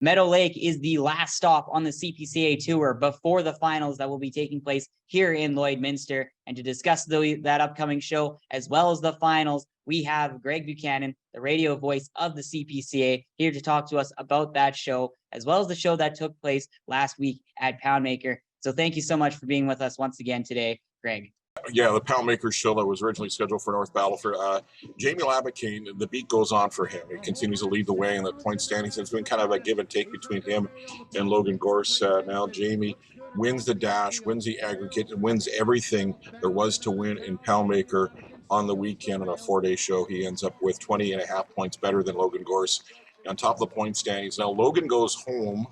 Meadow Lake is the last stop on the CPCA tour before the finals that will be taking place here in Lloydminster. And to discuss that upcoming show, as well as the finals, we have Greg Buchanan, the radio voice of the CPCA, here to talk to us about that show, as well as the show that took place last week at Poundmaker. So thank you so much for being with us once again today, Greg. Yeah, the Poundmaker show that was originally scheduled for North Battleford. Jamie Labicane, the beat goes on for him. He continues to lead the way in the point standings. It's been kind of a give and take between him and Logan Gorse. Now Jamie wins the dash, wins the aggregate, and wins everything there was to win in Poundmaker on the weekend on a 4-day show. He ends up with 20.5 points better than Logan Gorse on top of the point standings. Now Logan goes home.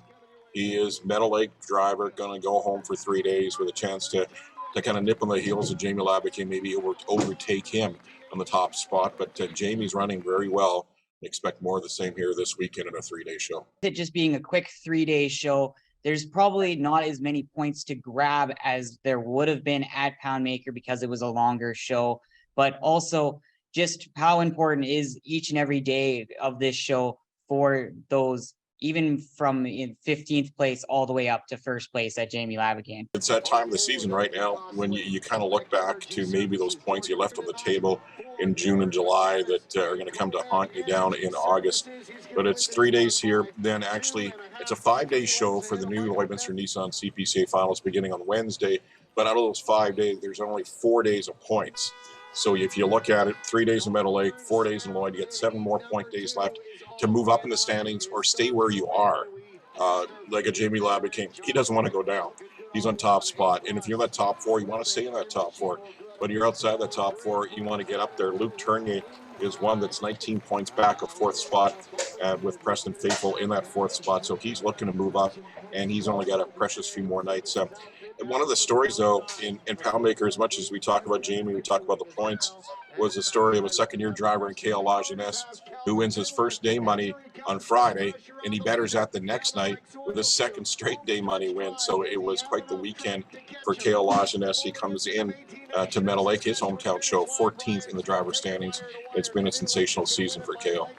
He is Meadow Lake driver, going to go home for 3 days with a chance to kind of nip on the heels of Jamie Labicane, maybe overtake him on the top spot. But Jamie's running very well. Expect more of the same here this weekend in a 3-day show. It just being a quick 3-day show, there's probably not as many points to grab as there would have been at Poundmaker because it was a longer show. But also just how important is each and every day of this show for those, even from 15th place all the way up to first place at Jamie Labicane. It's that time of the season right now when you kind of look back to maybe those points you left on the table in June and July that are going to come to haunt you down in August. But it's 3 days here. Then actually it's a 5-day show for the new Lloydminster Nissan CPCA finals beginning on Wednesday. But out of those 5 days, there's only 4 days of points. So if you look at it, 3 days in Meadow Lake, 4 days in Lloyd, you get 7 more point days left to move up in the standings or stay where you are. Like a Jamie Labicane, he doesn't want to go down. He's on top spot. And if you're in that top 4, you want to stay in that top 4. But you're outside that top 4, you want to get up there. Luke Tournier is one that's 19 points back of 4th spot with Preston Faithful in that 4th spot. So he's looking to move up, and he's only got a precious few more nights. One of the stories, though, in Poundmaker, as much as we talk about Jamie, we talk about the points, was the story of a second-year driver in Kale Lajeunesse who wins his first day money on Friday, and he betters that the next night with his second straight day money win. So it was quite the weekend for Kale Lajeunesse. He comes in to Meadow Lake, his hometown show, 14th in the driver standings. It's been a sensational season for Kale.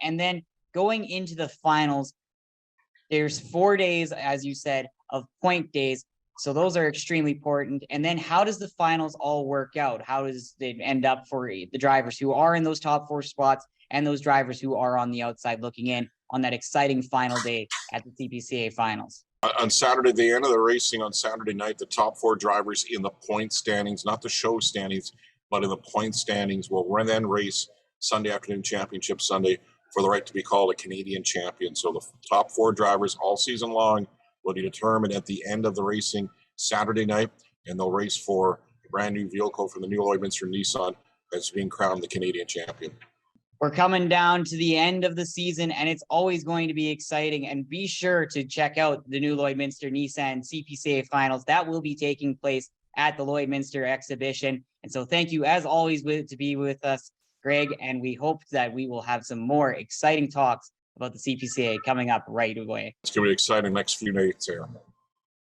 And then going into the finals, there's 4 days, as you said, of point days. So those are extremely important. And then how does the finals all work out? How does it end up for the drivers who are in those top 4 spots and those drivers who are on the outside looking in on that exciting final day at the CPCA finals? On Saturday, the end of the racing on Saturday night, the top 4 drivers in the point standings, not the show standings, but in the point standings, will then race Sunday afternoon championship Sunday for the right to be called a Canadian champion. So the top 4 drivers all season long will be determined at the end of the racing Saturday night, and they'll race for a brand new vehicle from the new Lloydminster Nissan that's being crowned the Canadian champion. We're coming down to the end of the season, and it's always going to be exciting. And be sure to check out the new Lloydminster Nissan CPCA finals. That will be taking place at the Lloydminster exhibition. And so thank you, as always, to be with us, Greg, and we hope that we will have some more exciting talks about the CPCA coming up right away. It's going to be exciting next few days here.